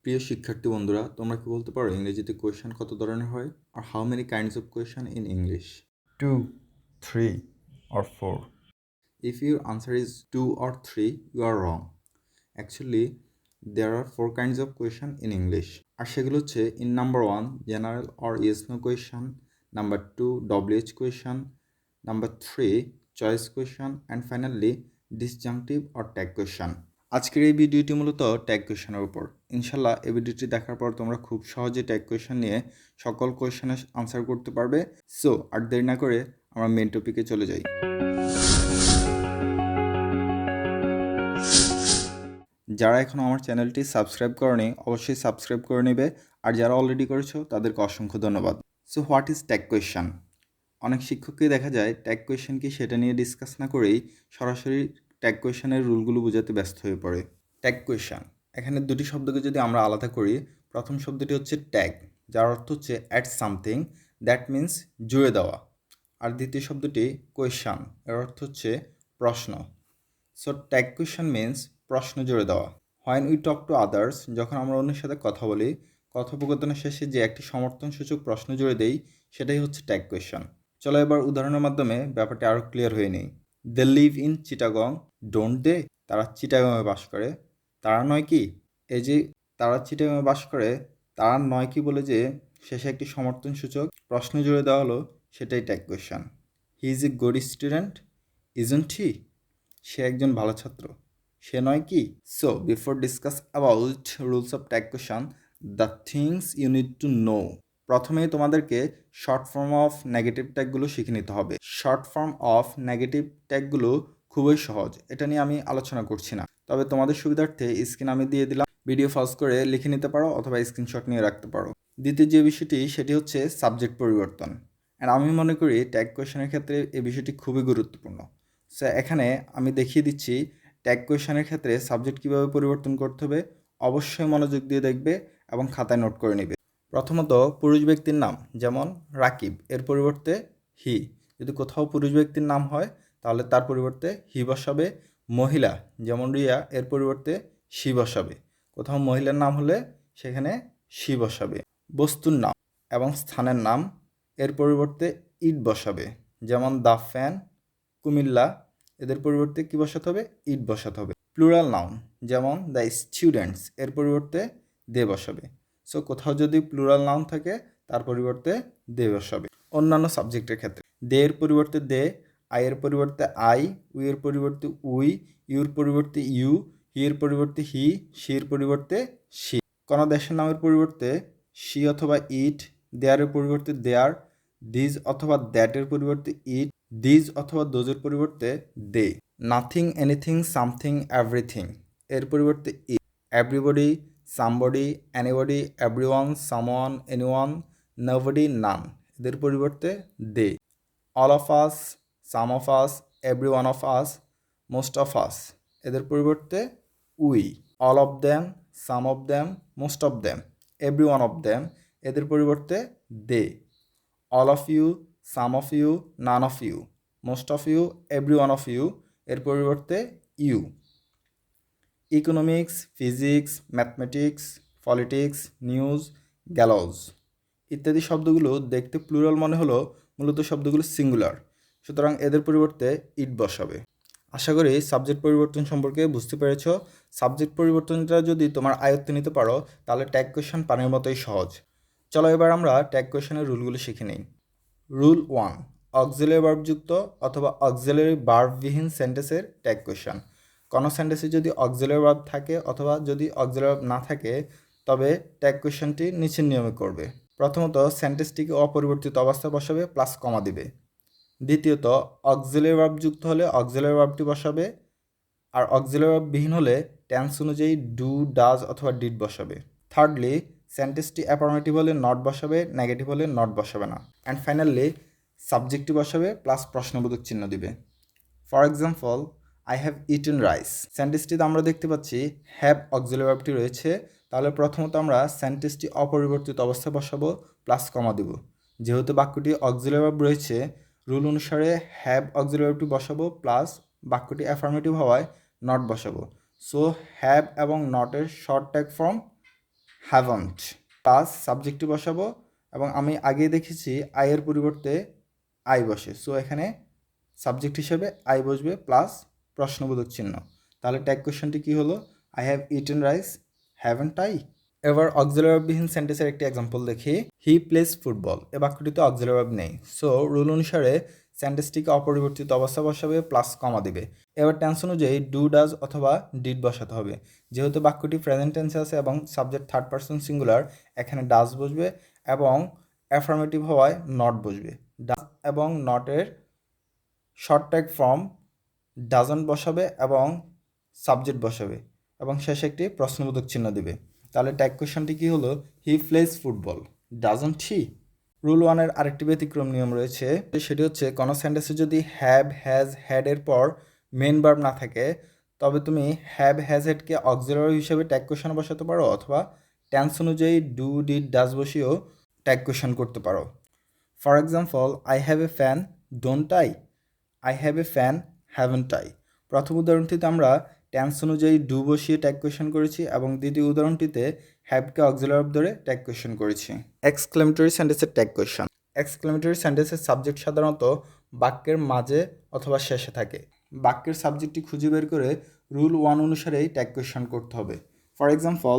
প্রিয় শিক্ষার্থী বন্ধুরা, তোমরা কি বলতে পারো ইংরেজিতে কোয়েশ্চেন কত ধরনের হয়? আর how many kinds of question in English? 2, 3, or 4. If your answer is 2 or 3, you are wrong. Actually, there are 4 kinds of question in English. আর সেগুলো হচ্ছে in number 1, general or yes no question, number 2, WH question, number 3, choice question, and finally, disjunctive or tag question. আজকের এই ভিডিওটি মূলত tag কোয়েশনের উপর। ইনশাল্লাহ এই ভিডিওটি দেখার পর তোমরা খুব সহজে ট্যাগ কোয়েশন নিয়ে সকল কোয়েশনের আনসার করতে পারবে। সো আর দেরি না করে আমরা মেন টপিকে চলে যাই। যারা এখনও আমার চ্যানেলটি সাবস্ক্রাইব করনি অবশ্যই সাবস্ক্রাইব করে নেবে, আর যারা অলরেডি করেছো তাদেরকে অসংখ্য ধন্যবাদ। So what is tag question? অনেক শিক্ষককেই দেখা যায় ট্যাগ কোয়েশন কি সেটা নিয়ে ডিসকাস না করেই সরাসরি ট্যাগ কোয়েশনের রুলগুলো বোঝাতে ব্যস্ত হয়ে পড়ে। ট্যাগ কোয়েশন, এখানে দুটি শব্দকে যদি আমরা আলাদা করি, প্রথম শব্দটি হচ্ছে ট্যাগ, যার অর্থ হচ্ছে অ্যাড সামথিং, দ্যাট মিন্স জুড়ে দেওয়া। আর দ্বিতীয় শব্দটি কোয়েশন, এর অর্থ হচ্ছে প্রশ্ন। সো ট্যাগ কোয়েশন মিন্স প্রশ্ন জুড়ে দেওয়া। When we talk to others, যখন আমরা অন্যের সাথে কথা বলি, কথোপকথনের শেষে যে একটি সমর্থনসূচক প্রশ্ন জুড়ে দেই সেটাই হচ্ছে ট্যাগ কোয়েশন। চলো এবার উদাহরণের মাধ্যমে ব্যাপারটা আরও ক্লিয়ার হয়ে নেই। They live in Chittagong, don't they? তারা চিটাগংয়ে বাস করে, তারা নয় কি? এই যে তারা চিটাগংয়ে বাস করে, তারা নয় কি বলে যে শেষে একটি সমর্থনসূচক প্রশ্ন জুড়ে দেওয়া হলো, সেটাই tag question. He is a good student, isn't he? সে একজন ভালো ছাত্র, সে নয় কি? So before discuss about rules of tag question, the things you need to know. প্রথমেই তোমাদেরকে শর্ট ফর্ম অফ নেগেটিভ ট্যাগগুলো শিখে নিতে হবে। শর্ট ফর্ম অফ নেগেটিভ ট্যাগগুলো খুবই সহজ, এটা নিয়ে আমি আলোচনা করছি না, তবে তোমাদের সুবিধার্থে স্ক্রিন আমি দিয়ে দিলাম, ভিডিও পজ করে লিখে নিতে পারো অথবা স্ক্রিনশট নিয়ে রাখতে পারো। দ্বিতীয় যে বিষয়টি সেটি হচ্ছে সাবজেক্ট পরিবর্তন। অ্যান্ড আমি মনে করি ট্যাগ কোয়েশনের ক্ষেত্রে এই বিষয়টি খুবই গুরুত্বপূর্ণ। সো এখানে আমি দেখিয়ে দিচ্ছি ট্যাগ কোয়েশনের ক্ষেত্রে সাবজেক্ট কীভাবে পরিবর্তন করতে হবে। অবশ্যই মনোযোগ দিয়ে দেখবে এবং খাতায় নোট করে নেবে। প্রথমত পুরুষ ব্যক্তির নাম, যেমন রাকিব, এর পরিবর্তে হি। যদি কোথাও পুরুষ ব্যক্তির নাম হয় তাহলে তার পরিবর্তে হি বসাবে। মহিলা, যেমন রিয়া, এর পরিবর্তে শি বসাবে। কোথাও মহিলার নাম হলে সেখানে শি বসাবে। বস্তুর নাম এবং স্থানের নাম, এর পরিবর্তে ইট বসাবে। যেমন দ্য ফ্যান, কুমিল্লা, এদের পরিবর্তে কী বসাতে হবে? ইট বসাতে হবে। প্লুরাল নাউন, যেমন দ্য স্টুডেন্টস, এর পরিবর্তে দে বসাবে। সো কোথাও যদি প্লুরাল নাউন থাকে তার পরিবর্তে দে বসাবে। অন্যান্য সাবজেক্টের ক্ষেত্রে দে এর পরিবর্তে দে, আই এর পরিবর্তে আই, উই এর পরিবর্তে উই, ইউর পরিবর্তে ইউ, হি এর পরিবর্তে হি, শি এর পরিবর্তে শি। কোনো দেশের নামের পরিবর্তে শি অথবা ইট, দেয়ারের পরিবর্তে দেয়ার, দিজ অথবা দ্যাটের পরিবর্তে ইট, দিজ অথবা দোজের পরিবর্তে they. Nothing, anything, something, everything, এর পরিবর্তে it. Everybody, somebody, anybody, everyone, someone, anyone, nobody, none, এদের পরিবর্তে they. All of us, some of us, every one of us, most of us, এদের পরিবর্তে we. All of them, some of them, most of them, every one of them, এদের পরিবর্তে they. All of you, some of you, none of you, most of you, every one of you, এর পরিবর্তে U. Economics, physics, mathematics, politics, news, gallows ইত্যাদি শব্দগুলো দেখতে plural মনে হলো, মূলত শব্দগুলো সিঙ্গুলার, সুতরাং এদের পরিবর্তে ইট বসাবে। আশা করি সাবজেক্ট পরিবর্তন সম্পর্কে বুঝতে পেরেছ। সাবজেক্ট পরিবর্তনটা যদি তোমার আয়ত্তে নিতে পারো তাহলে ট্যাগ কোয়েশন পানির মতোই সহজ। চলো এবার আমরা ট্যাগ কোয়েশনের রুলগুলো শিখে নিই। রুল 1, অক্সিলারি ভার্বযুক্ত অথবা অক্সিলারি ভার্ববিহীন সেন্টেন্সের ট্যাগ কোয়েশন। কোনো সেন্টেন্সে যদি অক্সিলারি ভার্ব থাকে অথবা যদি অক্সিলারি ভার্ব না থাকে তবে ট্যাগ কোয়েশনটি নিচের নিয়মে করবে। প্রথমত সেন্টেন্সটিকে অপরিবর্তিত অবস্থায় বসাবে, প্লাস কমা দিবে। দ্বিতীয়ত অক্সিলারি ভার্ব যুক্ত হলে অক্সিলারি ভার্বটি বসাবে, আর অক্সিলারি ভার্ব বিহীন হলে টেন্স অনুযায়ী ডু, ডাজ অথবা ডিড বসাবে। থার্ডলি সেন্টেন্সটি অ্যাফার্মেটিভ হলে নট বসাবে, নেগেটিভ হলে নট বসাবে না। অ্যান্ড ফাইনালি সাবজেক্টটি বসাবে প্লাস প্রশ্নবোধক চিহ্ন দিবে। For example, I have eaten rice, সেন্টেন্সটিতে আমরা দেখতে পাচ্ছি হ্যাভ অক্সিলারি ভার্বটি রয়েছে, তাহলে প্রথমত আমরা সেন্টেন্সটি অপরিবর্তিত অবস্থায় বসাবো, প্লাস কমা দেব। যেহেতু বাক্যটি অক্সিলারি ভার্ব রয়েছে, রুল অনুসারে হ্যাভ অক্সিলারি ভার্বটি বসাবো, প্লাস বাক্যটি অ্যাফার্মেটিভ হওয়ায় নট বসাবো। সো হ্যাভ এবং নটের short tag form haven't plus সাবজেক্টটি বসাবো এবং আমি আগে দেখেছি আই এর পরিবর্তে আই বসে, সো এখানে সাবজেক্ট হিসেবে আই বসবে প্লাস প্রশ্নবোধক চিহ্ন। তাহলে ট্যাগ কোয়েশ্চনটি কী হলো? I have eaten rice, haven't I? এবার অক্সিলারি ভার্ববিহীন সেন্টেন্সের একটি এক্সাম্পল দেখি। হি প্লেস ফুটবল, এ বাক্যটিতে অক্সিলারি ভার্ব নেই, সো রুল অনুসারে সেন্টেন্সটিকে অপরিবর্তিত অবস্থা বসাবে প্লাস কমা দিবে। এবার টেন্স অনুযায়ী ডু, ডাজ অথবা ডিড বসাতে হবে। যেহেতু বাক্যটি প্রেজেন্ট টেন্সে আছে এবং সাবজেক্ট থার্ড পারসন সিঙ্গুলার, এখানে ডাজ বসবে এবং অ্যাফার্মেটিভ হওয়ায় নট বসবে। ডাজ এবং নটের শর্ট ট্যাগ ফর্ম ডাজন্ট বসাবে এবং সাবজেক্ট বসাবে এবং শেষে একটি প্রশ্নবোধক চিহ্ন দিবে। তাহলে ট্যাগ কোয়েশ্চনটি কী হলো? হি plays football, doesn't he? Rule ওয়ানের আরেকটি ব্যতিক্রম নিয়ম রয়েছে, সেটি হচ্ছে কোনো সেন্টেন্সে যদি হ্যাভ, হ্যাজ, হ্যাড এর পর মেন ভার্ব না থাকে, তবে তুমি হ্যাভ, হ্যাজ, হ্যাডকে অক্সিলারি হিসেবে ট্যাগ কোয়েশ্চন বসাতে পারো অথবা টেন্স অনুযায়ী ডু, ডিড, ডাজ বসিয়েও ট্যাগ কোয়েশ্চন করতে পারো। For example, I have a fan, don't I? I have a fan, haven't I? প্রথম উদাহরণটিতে আমরা টেন্স অনুযায়ী ডু বসিয়ে ট্যাগ কোয়েশ্চন করেছি এবং দ্বিতীয় উদাহরণটিতে হ্যাভকে অক্সিলারি ভার্ব ধরে ট্যাগ কোয়েশ্চন করেছি। এক্সক্লেমেটরি সেন্টেন্সের ট্যাগ কোয়েশ্চন। এক্সক্লেমেটরি সেন্টেন্সের সাবজেক্ট সাধারণত বাক্যের মাঝে অথবা শেষে থাকে। বাক্যের সাবজেক্টটি খুঁজে বের করে রুল ওয়ান অনুসারেই ট্যাগ কোয়েশ্চন করতে হবে। For example,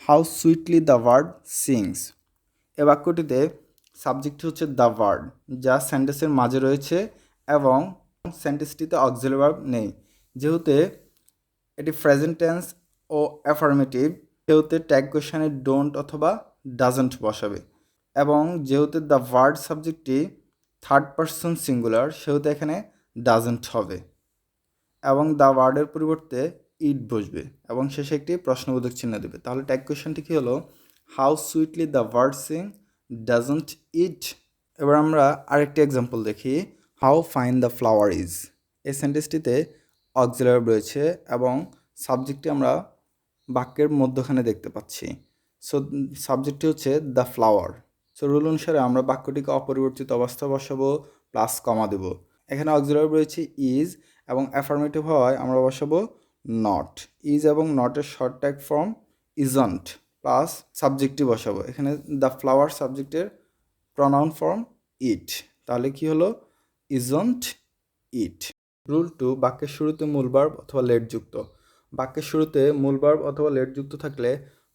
how sweetly the bird sings, এ বাক্যটিতে সাবজেক্টটি হচ্ছে দ্য বার্ড, যা সেন্টেন্সের মাঝে রয়েছে এবং সেন্টেন্সটিতে অক্সিলারি ভার্ব নেই। যেহেতু এটি প্রেজেন্ট টেন্স ও অ্যাফার্মেটিভ, সেহেতু ট্যাগ কোয়েশ্চনে ডোন্ট অথবা ডাজন্ট বসাবে এবং যেহেতু দ্য ভার্ড সাবজেক্টটি থার্ড পারসন সিঙ্গুলার, সেহেতু এখানে ডাজন্ট হবে এবং দ্য ওয়ার্ডের পরিবর্তে ইট বসবে এবং শেষে একটি প্রশ্নবোধক চিহ্ন দেবে। তাহলে ট্যাগ কোয়েশ্চনটি কী হলো? How sweetly the bird sing, doesn't it? এবার আমরা আরেকটি এক্সাম্পল দেখি। How fine the flower is, এই সেন্টেন্সটিতে অক্সিলারি ভার্ব রয়েছে এবং সাবজেক্টটি আমরা বাক্যের মধ্যখানে দেখতে পাচ্ছি। সো সাবজেক্টটি হচ্ছে দ্য ফ্লাওয়ার। সো রুল অনুসারে আমরা বাক্যটিকে অপরিবর্তিত অবস্থা বসাবো প্লাস কমা দেব। এখানে অক্সিলারি ভার্ব রয়েছে ইজ এবং অ্যাফার্মেটিভ হওয়ায় আমরা বসাবো নট। ইজ এবং নটের short tag form isn't plus সাবজেক্টটি বসাবো। এখানে দ্য ফ্লাওয়ার সাবজেক্টের প্রনাউন ফর্ম ইট। তাহলে কি হলো? Isn't it. রুল টু, বাক্যের শুরুতে মূল ভার্ব অথবা লেট যুক্ত। বাক্যের শুরুতে মূল ভার্ব অথবা লেট যুক্ত থাকলে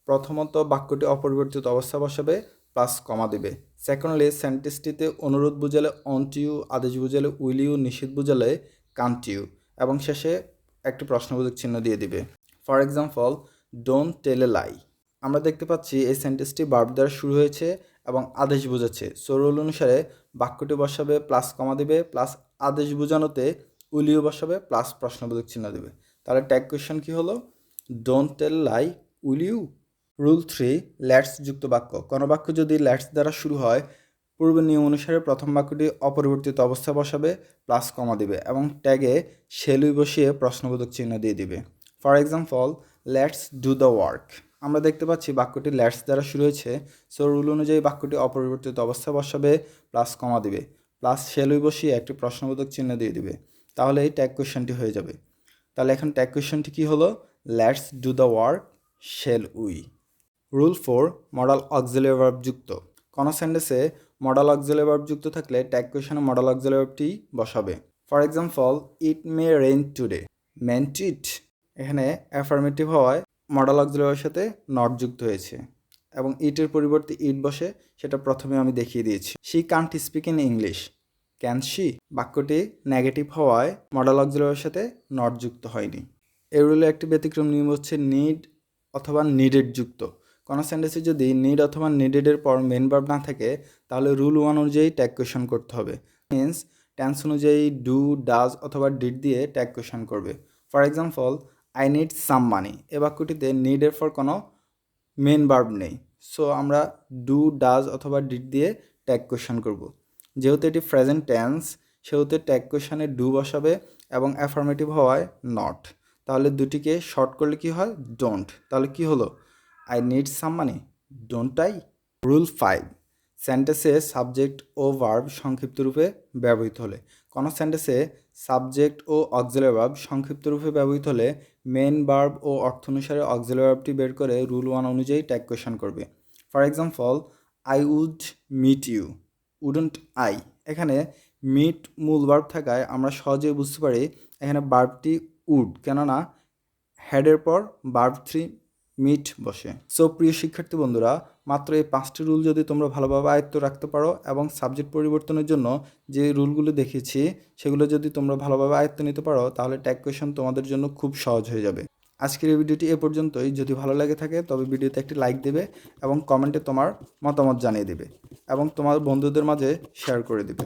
প্রথমত বাক্যটি অপরিবর্তিত অবস্থা বসাবে প্লাস কমা দেবে। সেকেন্ডলি, সেন্টেন্সটিতে অনুরোধ বুঝালে অন্ট ইউ, আদেশ বুঝালে উইল ইউ, নিষেধ বুঝালে কান্ট ইউ এবং শেষে একটি প্রশ্নবোধক চিহ্ন দিয়ে দিবে। ফর এক্সাম্পল, ডোন্ট টেল এ লাই। আমরা দেখতে পাচ্ছি এই সেন্টেন্সটি ভার্ব দ্বারা শুরু হয়েছে এবং আদেশ বোঝাচ্ছে। সো রুল অনুসারে বাক্যটি বসাবে প্লাস কমা দেবে প্লাস আদেশ বোঝানোতে উইল ইউ বসাবে প্লাস প্রশ্নবোধক চিহ্ন দেবে। তাহলে ট্যাগ কোয়েশ্চন কী হলো? Don't tell lie, will you? Rule three, let's যুক্ত বাক্য। কোনো বাক্য যদি লেটস দ্বারা শুরু হয়, পূর্বের নিয়ম অনুসারে প্রথম বাক্যটি অপরিবর্তিত অবস্থা বসাবে প্লাস কমা দিবে এবং ট্যাগে শেলুই বসিয়ে প্রশ্নবোধক চিহ্ন দিয়ে দিবে। For example, let's do the work. আমরা দেখতে পাচ্ছি বাক্যটি লেটস দ্বারা শুরু হয়েছে, সো রুল অনুযায়ী বাক্যটি অপরিবর্তিত অবস্থা বসাবে প্লাস কমা দিবে প্লাস শেলুই বসিয়ে একটি প্রশ্নবোধক চিহ্ন দিয়ে দিবে। তাহলে এই ট্যাগ কোয়েশ্চনটি হয়ে যাবে। তাহলে এখন ট্যাগ কোয়েশ্চনটি কী হলো? Let's do the work, shall we. Rule four, modal auxiliary verb যুক্ত। কোনো সেন্টেন্সে মডাল অক্সিলারি ভার্ব যুক্ত থাকলে ট্যাগ কোয়েশ্চনে মডাল অক্সিলারি ভার্বটি বসাবে। For example, it may rain today, mayn't it? এখানে অ্যাফার্মেটিভ হওয়ায় মডাল অক্সিলারির সাথে নট যুক্ত হয়েছে এবং ইটের পরিবর্তে ইট বসে, সেটা প্রথমে আমি দেখিয়ে দিয়েছি। She Kant speak in English, can she? বাক্যটি নেগেটিভ হওয়ায় মডাল অক্সিলারির সাথে নট যুক্ত হয়নি। এই রুলে একটি ব্যতিক্রম নিয়ম হচ্ছে নিড অথবা নিডেড যুক্ত। কোনো সেন্টেন্সে যদি নিড অথবা নিডেডের পর মেন ভার্ব না থাকে, তাহলে রুল ওয়ান অনুযায়ী ট্যাগ কোয়েশ্চন করতে হবে। মিন্স টেন্স অনুযায়ী ডু, ডাজ অথবা ডিড দিয়ে ট্যাগ কোয়েশ্চন করবে। For example, I need some money, এ বাক্যটিতে নিডের পর কোনো মেন ভার্ব নেই, সো আমরা ডু, ডাজ অথবা ডিড দিয়ে ট্যাগ কোয়েশ্চন করব। যেহেতু এটি প্রেজেন্ট টেন্স, সেহেতু ট্যাগ কোয়েশ্চনে ডু বসাবে এবং অ্যাফার্মেটিভ হওয়ায় নট। তাহলে দুটিকে শর্ট করলে কি হয়? ডোন্ট। তাহলে কি হলো? I need some money, don't I? Rule five, সেন্টেন্সে সাবজেক্ট ও ভার্ব সংক্ষিপ্ত রূপে ব্যবহৃত হলে। কোনো সেন্টেন্সে সাবজেক্ট ও অক্সিলারি ভার্ব সংক্ষিপ্ত রূপে ব্যবহৃত হলে মেন ভার্ব ও অর্থ অনুসারে অক্সিলারি ভার্বটি বের করে রুল 1 অনুযায়ী ট্যাগ কোয়েশ্চন করবে। For example, I would meet you, wouldn't I. এখানে মিট মূল ভার্ব থাকায় আমরা সহজেই বুঝতে পারি এখানে ভার্বটি উড, কেননা হ্যাডের পর ভার্ব 3 মিট বসে। সো প্রিয় শিক্ষার্থী বন্ধুরা, মাত্র এই 5টি রুল যদি তোমরা ভালোভাবে আয়ত্ত রাখতে পারো এবং সাবজেক্ট পরিবর্তনের জন্য যে রুলগুলো দেখিয়েছি সেগুলো যদি তোমরা ভালোভাবে আয়ত্ত নিতে পারো, তাহলে ট্যাগ কোয়েশ্চন তোমাদের জন্য খুব সহজ হয়ে যাবে। আজকের এই ভিডিওটি এ পর্যন্তই। যদি ভালো লাগে থাকে তবে ভিডিওতে একটি লাইক দেবে এবং কমেন্টে তোমার মতামত জানিয়ে দেবে এবং তোমার বন্ধুদের মাঝে শেয়ার করে দেবে।